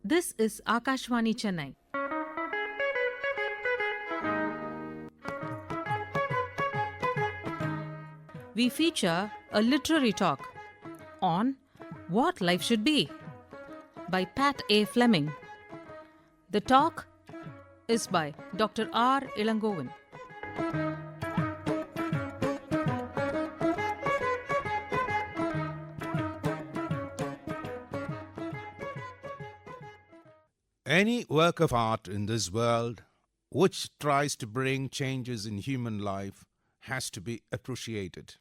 This is Akashvani Chennai. We feature a literary talk on What Life Should Be by Pat A.Fleming. The talk is by DR.R.ELANGOVAN. Any work of art in this world which tries to bring changes in human life has to be appreciated.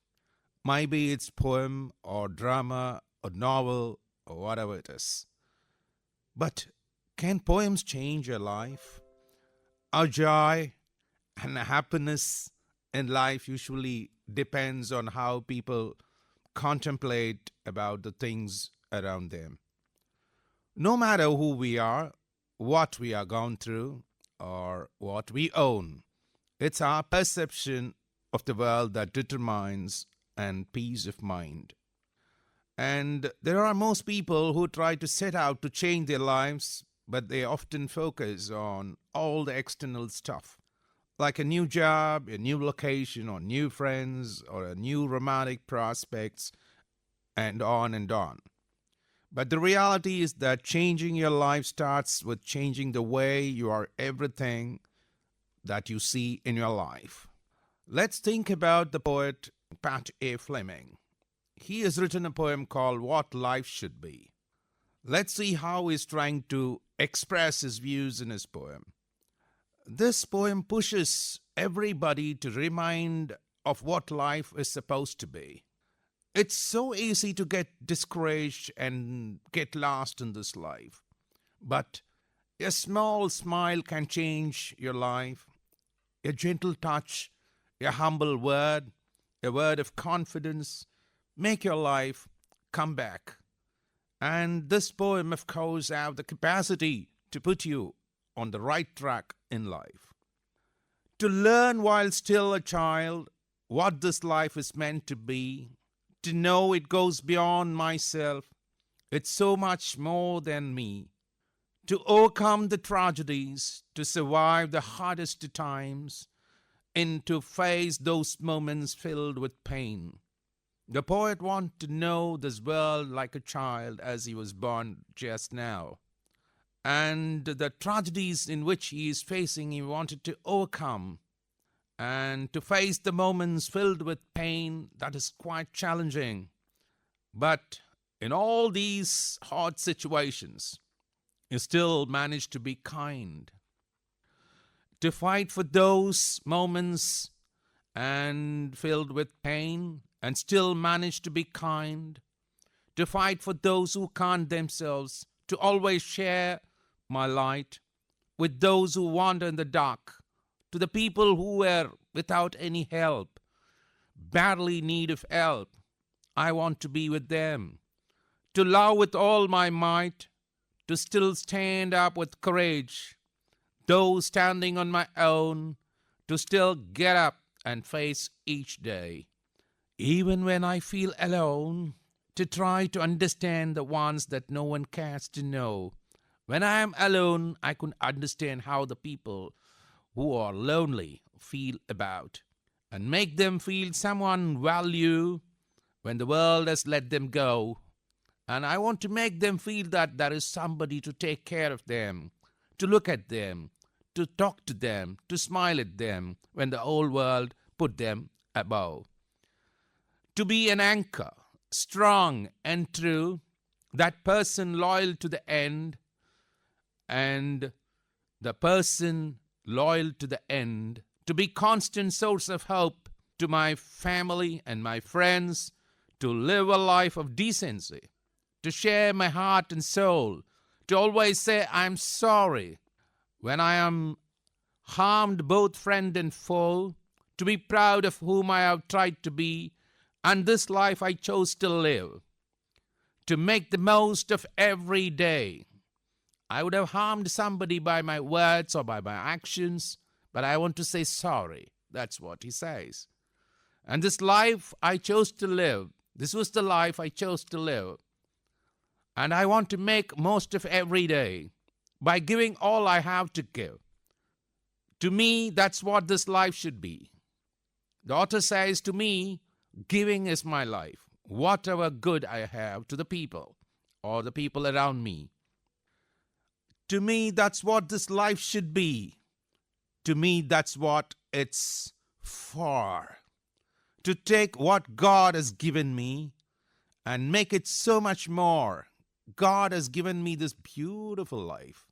Maybe it's poem or drama or novel or whatever it is. But can poems change your life? Our joy and happiness in life usually depends on how people contemplate about the things around them. No matter who we are, what we are gone through, or what we own, it's our perception of the world that determines and peace of mind. And there are most people who try to set out to change their lives, but they often focus on all the external stuff, like a new job, a new location, or new friends, or a new romantic prospects, and on and on. But the reality is that changing your life starts with changing the way you are everything that you see in your life. Let's think about the poet Pat A.Fleming. He has written a poem called What Life Should Be. Let's see how he's trying to express his views in his poem. This poem pushes everybody to remind of what life is supposed to be. It's so easy to get discouraged and get lost in this life. But a small smile can change your life. A gentle touch, a humble word, a word of confidence, make your life come back. And this poem, of course, have the capacity to put you on the right track in life. To learn while still a child what this life is meant to be, to know it goes beyond myself, it's so much more than me. To overcome the tragedies, to survive the hardest times, and to face those moments filled with pain. The poet wanted to know this world like a child as he was born just now. And the tragedies in which he is facing, he wanted to overcome. And to face the moments filled with pain, that is quite challenging. But in all these hard situations, he still managed to be kind. To fight for those moments and filled with pain and still manage to be kind. To fight for those who can't themselves. To always share my light with those who wander in the dark. To the people who were without any help, badly in need of help. I want to be with them. To love with all my might. To still stand up with courage. Though standing on my own, to still get up and face each day. Even when I feel alone, to try to understand the ones that no one cares to know. When I am alone, I can understand how the people who are lonely feel about, and make them feel someone value when the world has let them go. And I want to make them feel that there is somebody to take care of them, to look at them, to talk to them, to smile at them when the whole world put them above. To be an anchor, strong and true, that person loyal to the end, and the person loyal to the end, to be constant source of hope to my family and my friends, to live a life of decency, to share my heart and soul, to always say I'm sorry when I am harmed both friend and foe, to be proud of whom I have tried to be, and this life I chose to live, to make the most of every day. I would have harmed somebody by my words or by my actions, but I want to say sorry. That's what he says. And this life I chose to live, this was the life I chose to live. And I want to make most of every day by giving all I have to give. To me, that's what this life should be. The author says, to me, giving is my life. Whatever good I have to the people or the people around me. To me, that's what this life should be. To me, that's what it's for. To take what God has given me and make it so much more. God has given me this beautiful life.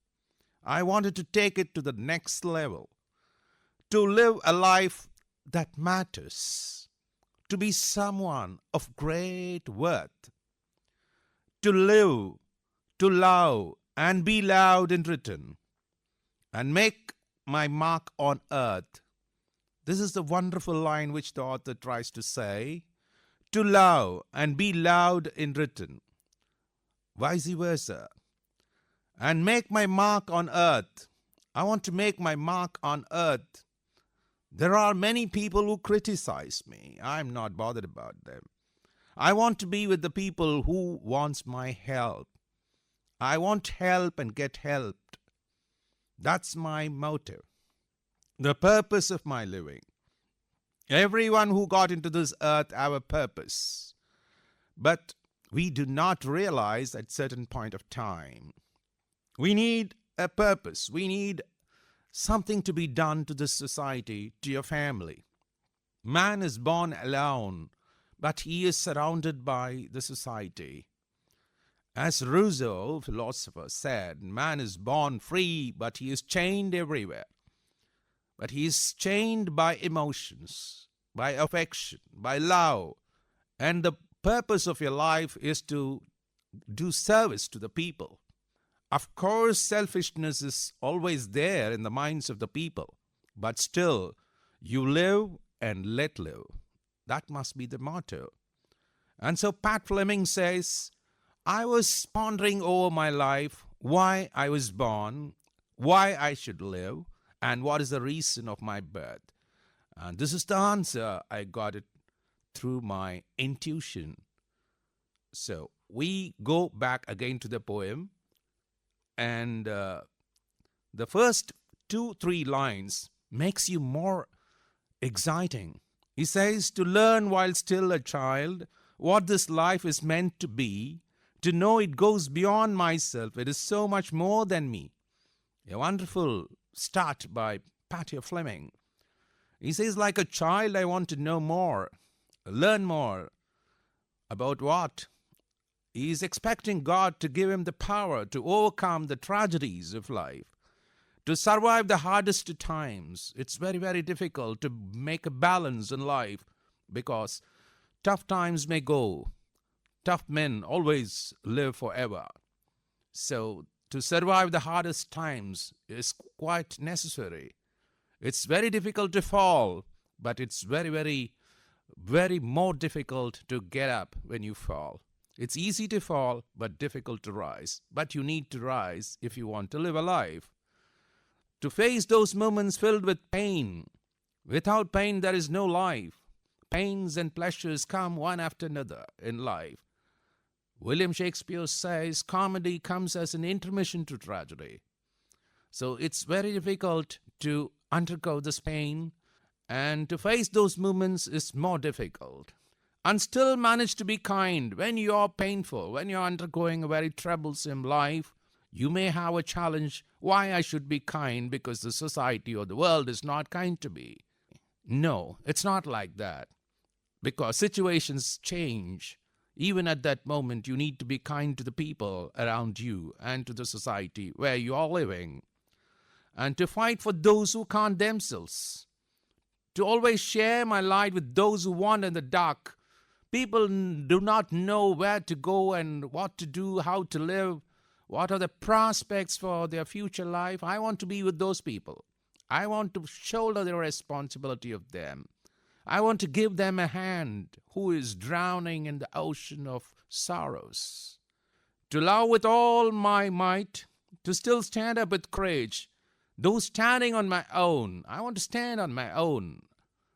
I wanted to take it to the next level. To live a life that matters. To be someone of great worth. To live, to love, and be loved in return. And make my mark on earth. This is the wonderful line which the author tries to say. To love and be loved in return. Vice versa. And make my mark on earth. I want to make my mark on earth. There are many people who criticize me. I'm not bothered about them. I want to be with the people who wants my help. I want help and get helped. That's my motive. The purpose of my living. Everyone who got into this earth have a purpose. But we do not realize at certain point of time. We need a purpose. We need something to be done to this society, to your family. Man is born alone, but he is surrounded by the society. As Rousseau, philosopher, said, man is born free, but he is chained everywhere. But he is chained by emotions, by affection, by love. And the purpose of your life is to do service to the people. Of course, selfishness is always there in the minds of the people. But still, you live and let live. That must be the motto. And so Pat Fleming says, I was pondering over my life, why I was born, why I should live, and what is the reason of my birth. And this is the answer. I got it through my intuition. So we go back again to the poem. And the first 2-3 lines makes you more exciting. He says, to learn while still a child what this life is meant to be, to know it goes beyond myself. It is so much more than me. A wonderful start by Pat Fleming. He says, like a child, I want to know more, learn more. About what? He is expecting God to give him the power to overcome the tragedies of life, to survive the hardest times. It's very, very difficult to make a balance in life because tough times may go. Tough men always live forever. So to survive the hardest times is quite necessary. It's very difficult to fall, but it's very, very, very more difficult to get up when you fall. It's easy to fall, but difficult to rise. But you need to rise if you want to live a life. To face those moments filled with pain. Without pain, there is no life. Pains and pleasures come one after another in life. William Shakespeare says comedy comes as an intermission to tragedy. So it's very difficult to undergo this pain, and to face those moments is more difficult. And still manage to be kind when you are painful, when you are undergoing a very troublesome life. You may have a challenge, why I should be kind because the society or the world is not kind to me. No, it's not like that. Because situations change. Even at that moment, you need to be kind to the people around you and to the society where you are living. And to fight for those who can't themselves. To always share my light with those who wander in the dark. People do not know where to go and what to do, how to live. What are the prospects for their future life? I want to be with those people. I want to shoulder the responsibility of them. I want to give them a hand who is drowning in the ocean of sorrows. To love with all my might, to still stand up with courage. Though standing on my own, I want to stand on my own.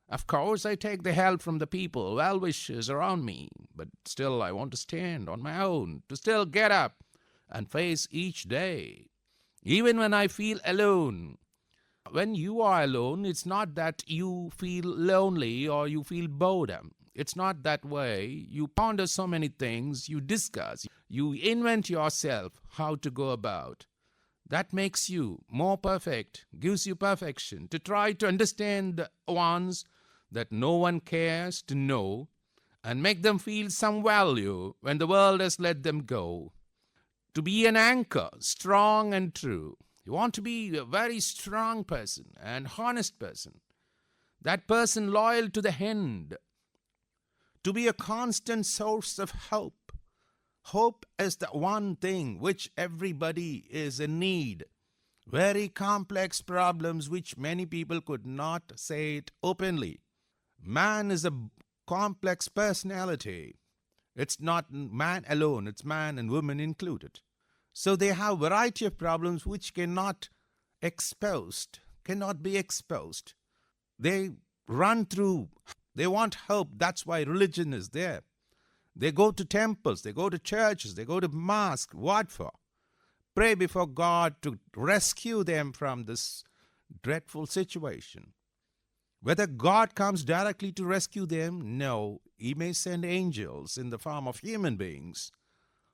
Of course, I take the help from the people, well wishers around me, but still I want to stand on my own, to still get up and face each day, even when I feel alone. When you are alone, it's not that you feel lonely or you feel boredom. It's not that way. You ponder so many things, you discuss, you invent yourself how to go about. That makes you more perfect, gives you perfection, to try to understand the ones that no one cares to know and make them feel some value when the world has let them go. To be an anchor, strong and true. You want to be a very strong person and honest person. That person loyal to the end. To be a constant source of hope. Hope is the one thing which everybody is in need. Very complex problems which many people could not say it openly. Man is a complex personality. It's not man alone, it's man and woman included. So they have a variety of problems which cannot be exposed. They run through, they want hope. That's why religion is there. They go to temples, they go to churches, they go to mosque. What for? Pray before God to rescue them from this dreadful situation. Whether God comes directly to rescue them, no. He may send angels in the form of human beings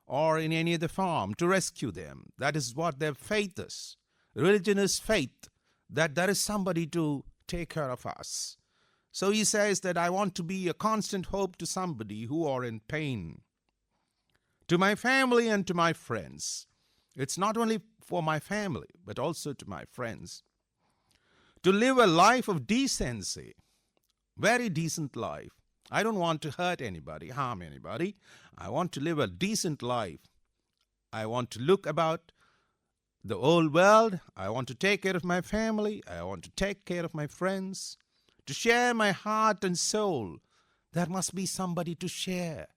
or in any other form to rescue them. That is what their faith is. Religion is faith, that there is somebody to take care of us. So he says that I want to be a constant hope to somebody who are in pain. To my family and to my friends. It's not only for my family, but also to my friends. To live a life of decency, very decent life. I don't want to hurt anybody, harm anybody. I want to live a decent life. I want to look about the whole world. I want to take care of my family. I want to take care of my friends. To share my heart and soul. There must be somebody to share.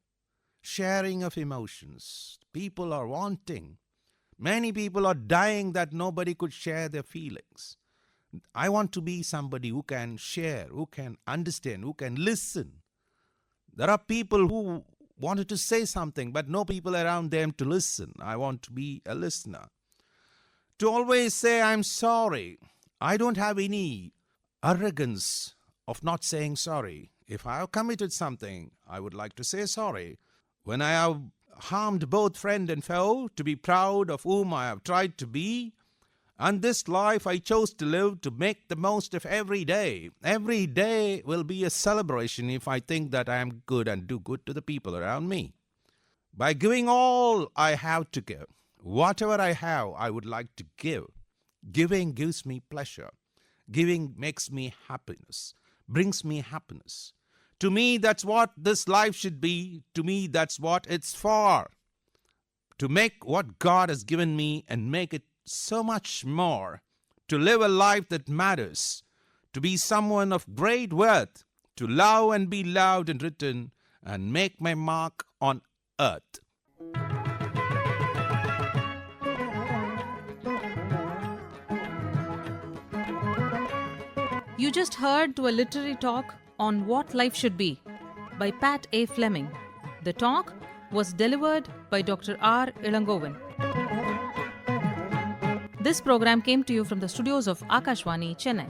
Sharing of emotions. People are wanting. Many people are dying that nobody could share their feelings. I want to be somebody who can share, who can understand, who can listen. There are people who wanted to say something, but no people around them to listen. I want to be a listener. To always say, I'm sorry. I don't have any arrogance of not saying sorry. If I have committed something, I would like to say sorry. When I have harmed both friend and foe, to be proud of whom I have tried to be. And this life I chose to live to make the most of every day. Every day will be a celebration if I think that I am good and do good to the people around me. By giving all I have to give, whatever I have, I would like to give. Giving gives me pleasure. Giving makes me happiness, brings me happiness. To me, that's what this life should be. To me, that's what it's for. To make what God has given me and make it so much more. To live a life that matters. To be someone of great worth. To love and be loved and written and make my mark on earth. You just heard to a literary talk on What Life Should Be by Pat A.Fleming. The talk was delivered by Dr. R.R.ELANGOVAN. This program came to you from the studios of Akashvani, Chennai.